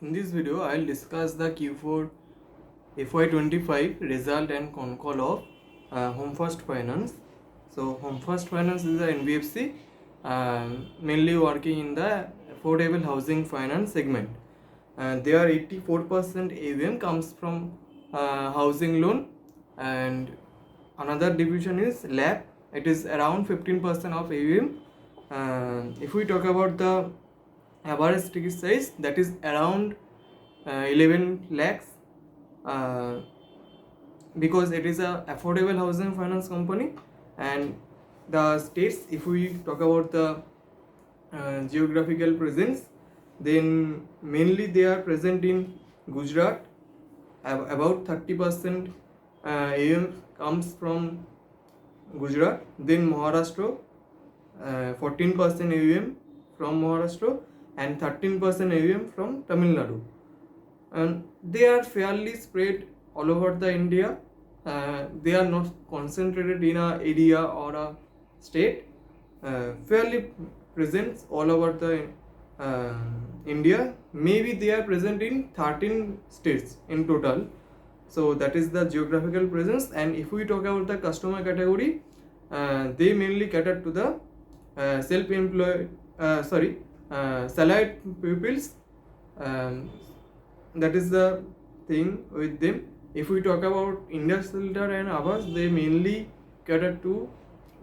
In this video, I will discuss the Q4 FY25 result and Concall of Home First Finance. So, Home First Finance is a NBFC mainly working in the affordable housing finance segment. Their 84% AUM comes from housing loan, and another division is LAP. It is around 15% of AUM. If we talk about the average ticket size, that is around 11 lakhs, because it is a affordable housing finance company. And the states, if we talk about the geographical presence, then mainly they are present in Gujarat. About 30% AUM comes from Gujarat. Then Maharashtra, 14% AUM from Maharashtra, and 13% AUM from Tamil Nadu. And they are fairly spread all over the India. They are not concentrated in a area or a state. Fairly present all over the India. Maybe they are present in 13 states in total. So that is the geographical presence. And if we talk about the customer category, they mainly cater to the self-employed, salaried pupils. That is the thing with them. If we talk about industrial and others, they mainly cater to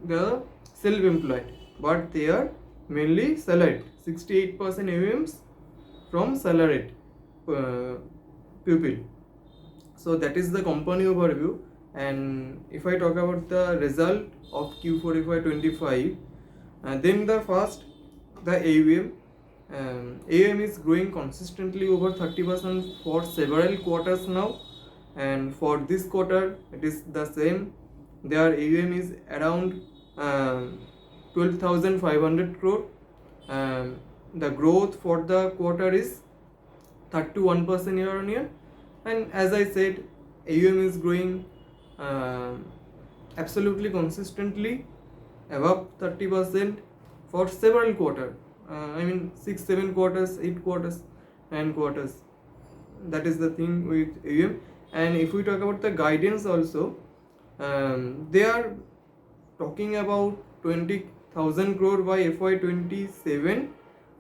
the self-employed, but they are mainly salaried. 68% AUMs from salaried pupil. So that is the company overview. And if I talk about the result of Q4 FY25, then the first, the AUM. AUM is growing consistently over 30% for several quarters now, and for this quarter it is the same. Their AUM is around 12,500 crore. The growth for the quarter is 31% year on year, and as I said, AUM is growing absolutely consistently above 30% for several quarters. 6, 7 quarters, 8 quarters, 9 quarters. That is the thing with AUM. And if we talk about the guidance also, they are talking about 20,000 crore by FY27.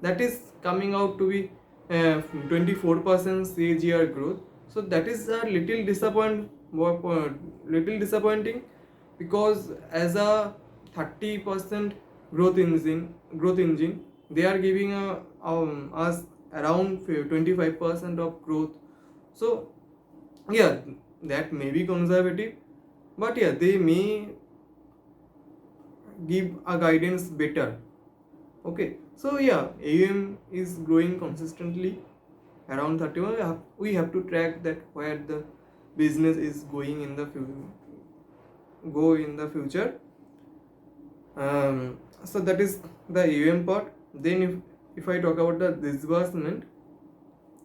That is coming out to be 24% CAGR growth. So that is a little disappointing, because as a 30% growth engine, they are giving us around 25% of growth. So yeah, that may be conservative, but yeah, they may give a guidance better. Okay, so yeah, AUM is growing consistently around 31. We have to track that where the business is going in the future. So that is the AUM part. Then if I talk about the disbursement,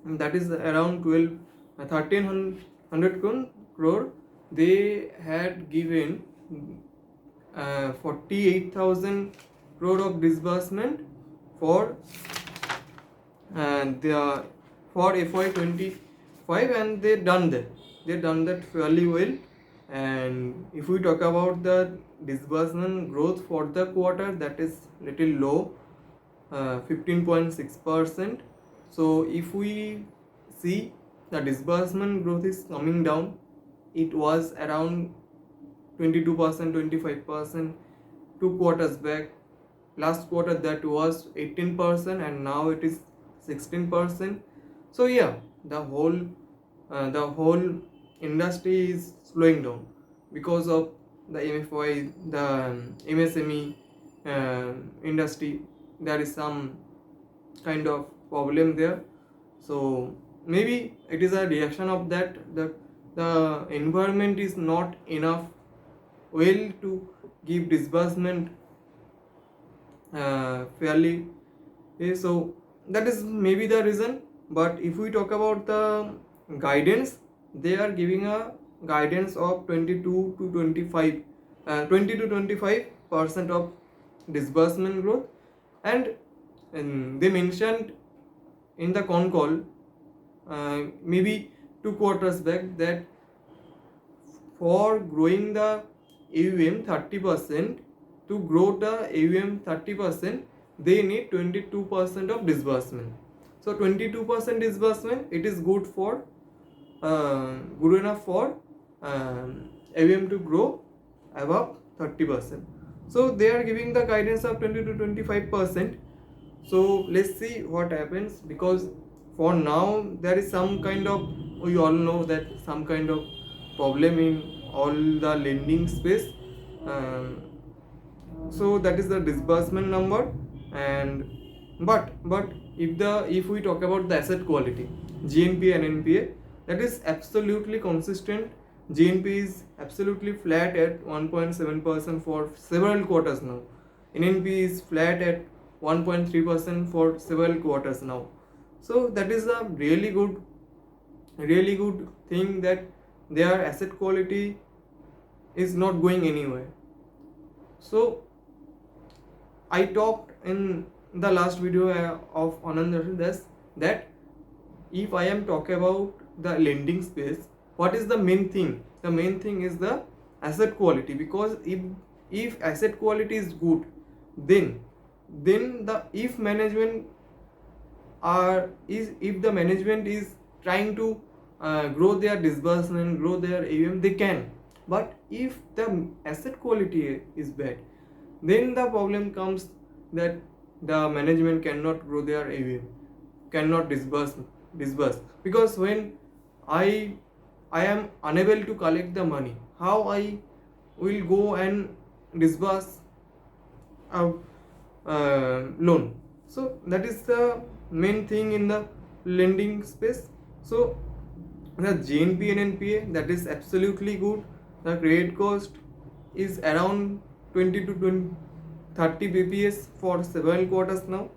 that is around 1,300 crore. They had given 48,000 crore of disbursement for FY25, and they done that fairly well. And if we talk about the disbursement growth for the quarter, that is little low, 15.6%. So if we see, the disbursement growth is coming down. It was around 22%, 25% 2 quarters back. Last quarter that was 18%, and now it is 16%. So yeah, the whole industry is slowing down because of the MFI, the MSME industry. There is some kind of problem there. So maybe it is a reaction of that the environment is not enough well to give disbursement fairly. So that is maybe the reason. But if we talk about the guidance, they are giving a guidance of 20 to 25% of disbursement growth. And they mentioned in the Concall maybe 2 quarters back, that for growing the AUM 30%, to grow the AUM 30%, they need 22% of disbursement. So 22% disbursement, it is good enough for AUM to grow above 30%. So they are giving the guidance of 20 to 25%. So let's see what happens, because for now there is some kind of, we all know that some kind of problem in all the lending space. So that is the disbursement number. And but if we talk about the asset quality, GNPA and NPA, that is absolutely consistent. GNPA is absolutely flat at 1.7% for several quarters now. NNPA is flat at 1.3% for several quarters now. So that is a really good thing, that their asset quality is not going anywhere. So I talked in the last video of Anand that if I am talking about the lending space, what is the main thing? The main thing is the asset quality, because if asset quality is good, then the if the management is trying to grow their disbursement, grow their AUM, they can. But if the asset quality is bad, then the problem comes that the management cannot grow their AUM, cannot disburse, because when I am unable to collect the money, how I will go and disburse a loan? So that is the main thing in the lending space. So the GNP and NPA, that is absolutely good. The credit cost is around 20 to 30 bps for several quarters now.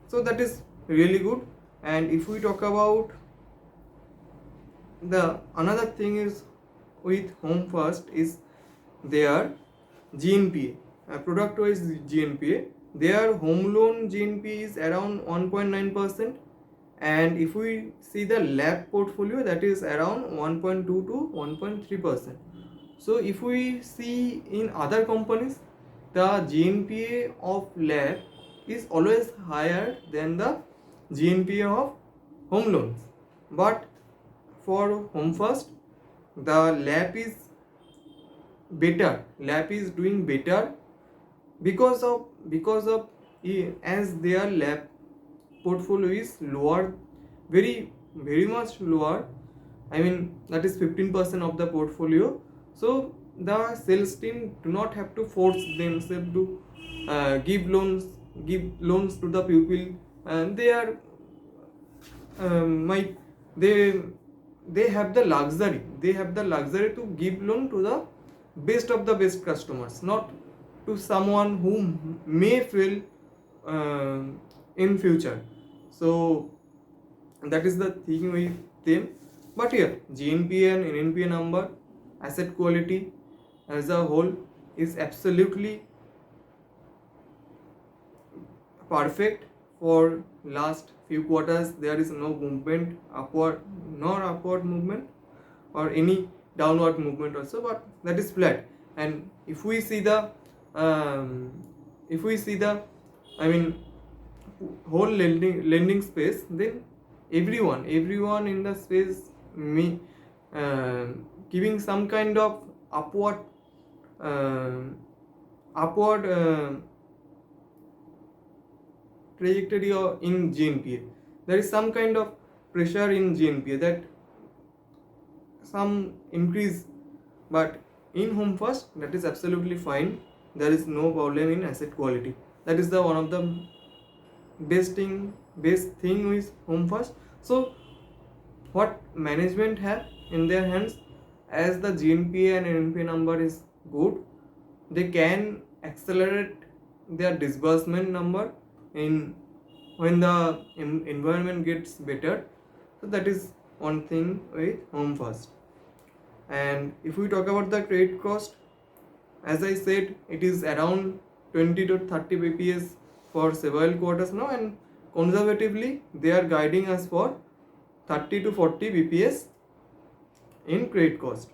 So that is really good. And if we talk about the another thing is with Home First is their GNPA, product wise GNPA. Their home loan GNPA is around 1.9%, and if we see the LAP portfolio, that is around 1.2 to 1.3%. So if we see in other companies, the GNPA of LAP is always higher than the GNPA of home loans. But for Home First, the LAP is better. LAP is doing better because of as their LAP portfolio is lower, very much lower. I mean, that is 15% of the portfolio. So the sales team do not have to force themselves to give loans to the people, and they are they have the luxury to give loan to the best of the best customers, not to someone who may fail in future. So that is the thing with them. But here GNPA and NNPA number, asset quality as a whole is absolutely perfect. For last few quarters there is no movement upward, nor upward movement or any downward movement also, but that is flat. And if we see the I mean whole lending space, then everyone in the space giving some kind of upward trajectory in GNPA. There is some kind of pressure in GNPA, that some increase, but in Home First that is absolutely fine. There is no problem in asset quality. That is the one of the best thing with Home First. So what management have in their hands, as the GNPA and NNPA number is good, they can accelerate their disbursement number when the environment gets better. So that is one thing with Home First. And if we talk about the credit cost, as I said, it is around 20 to 30 bps for several quarters now, and conservatively they are guiding us for 30 to 40 bps in credit cost.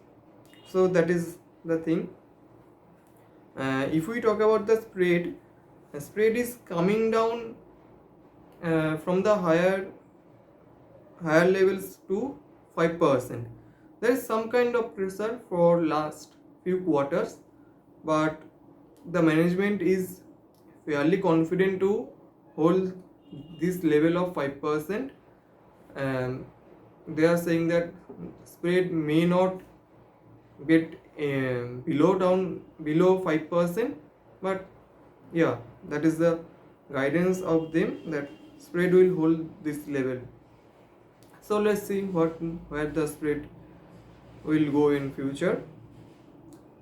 So that is the thing. If we talk about the spread is coming down from the higher levels to 5%. There is some kind of pressure for last few quarters, but the management is fairly confident to hold this level of 5%. They are saying that spread may not get below 5%, but yeah, that is the guidance of them, that spread will hold this level. So let's see where the spread will go in future.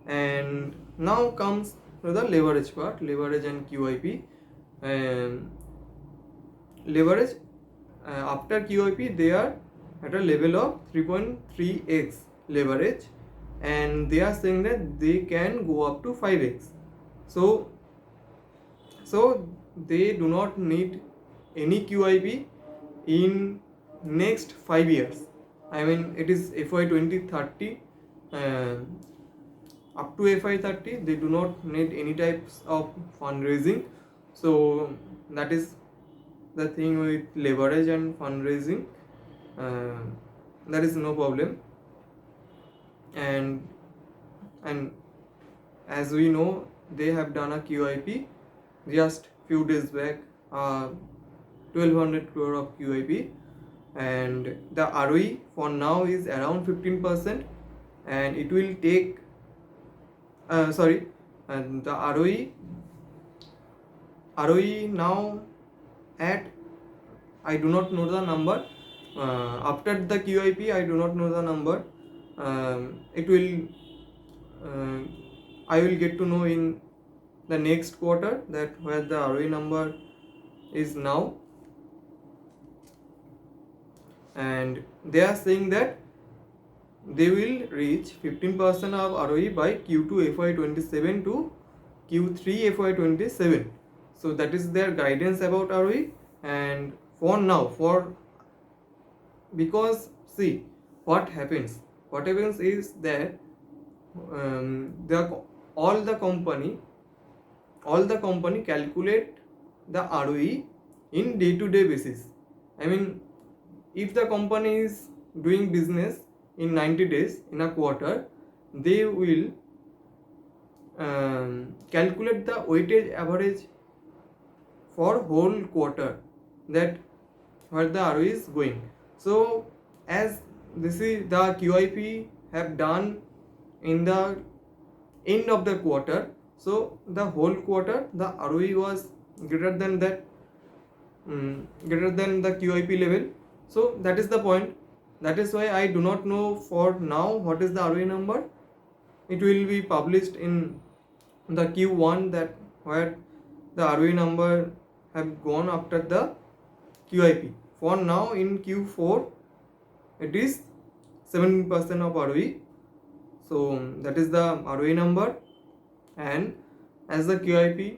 And now comes to the leverage part, leverage and QIP. Leverage after QIP they are at a level of 3.3x leverage, and they are saying that they can go up to 5x. So they do not need any QIP in next 5 years. I mean, it is FY2030 up to FY30 they do not need any types of fundraising. So that is the thing with leverage and fundraising. That is no problem. And as we know, they have done a QIP just few days back, 1200 crore of QIP, and the ROE for now is around 15%, and it will take and the ROE now at, I do not know the number. After the QIP, I do not know the number. It will I will get to know in the next quarter that where the ROE number is now. And they are saying that they will reach 15% of ROE by Q2 FY27 to Q3 FY27. So that is their guidance about ROE. And for now, because see what happens is that all the company calculate the ROE in day-to-day basis. I mean, if the company is doing business in 90 days in a quarter, they will calculate the weighted average for whole quarter, that where the ROE is going. So as this is the QIP have done in the end of the quarter, so the whole quarter the ROE was greater than that, greater than the QIP level. So that is the point. That is why I do not know for now what is the ROE number. It will be published in the Q1, that where the ROE number have gone after the QIP. For now in Q4 it is 17% of ROE. So that is the ROE number. And as the QIP,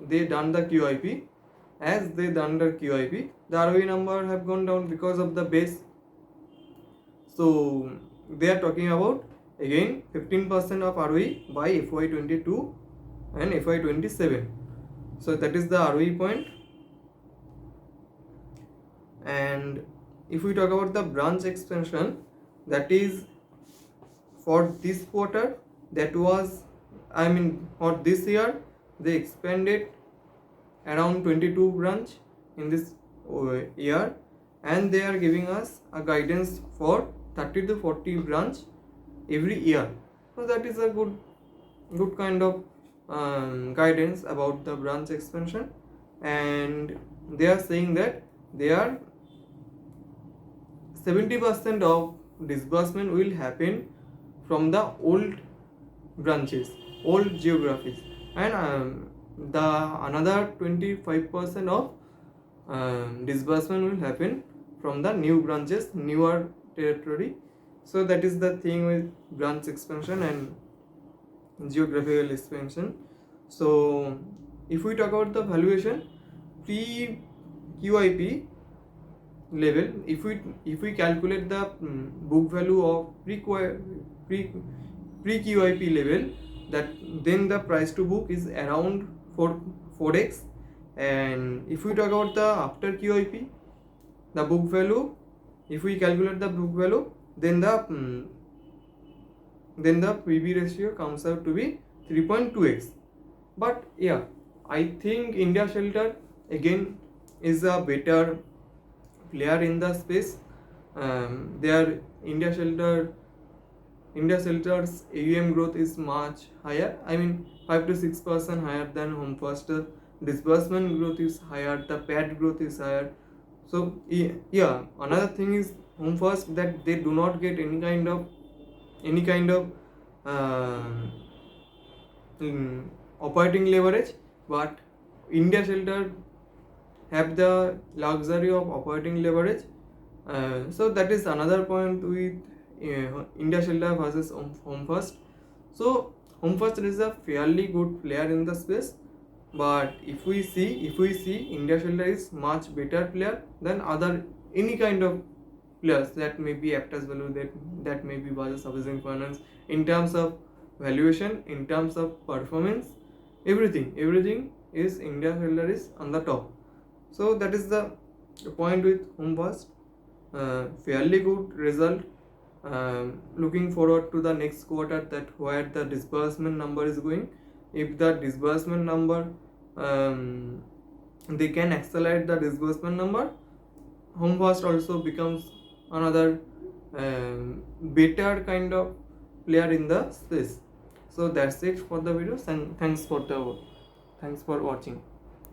they done the QIP. As they done the QIP, the ROE number have gone down because of the base. So they are talking about again 15% of ROE by FY22 and FY27. So that is the ROE point. And if we talk about the branch expansion, that is for this quarter, that was, I mean, for this year they expanded around 22 branch in this year, and they are giving us a guidance for 30 to 40 branch every year. So that is a good kind of guidance about the branch expansion. And they are saying that they are 70% of disbursement will happen from the old branches, old geographies, and the another 25% of disbursement will happen from the new branches, newer territory. So that is the thing with branch expansion and geographical expansion. So if we talk about the valuation, pre QIP, level, if we calculate the book value of pre QIP level, that then the price to book is around 4x. And if we talk about the after QIP, the book value, if we calculate the book value, then the PB ratio comes out to be 3.2x. But yeah, I think India Shelter again is a better player in the space. Their India Shelter's AUM growth is much higher. I mean 5 to 6% higher than Home First. Disbursement growth is higher. The PAT growth is higher. So yeah, another thing is Home First, that they do not get any kind of operating leverage, but India Shelter have the luxury of operating leverage. So that is another point with India Shelter versus Home First. So Home First is a fairly good player in the space, but if we see India Shelter is much better player than other any kind of players, that may be Aptus Value, that may be Bajaj Housing Finance, in terms of valuation, in terms of performance, everything is India Shelter is on the top. So that is the point with Home First. Fairly good result. Looking forward to the next quarter, that where the disbursement number is going. If the disbursement number, they can accelerate the disbursement number, Home First also becomes another better kind of player in the space. So that's it for the video, and thanks for watching.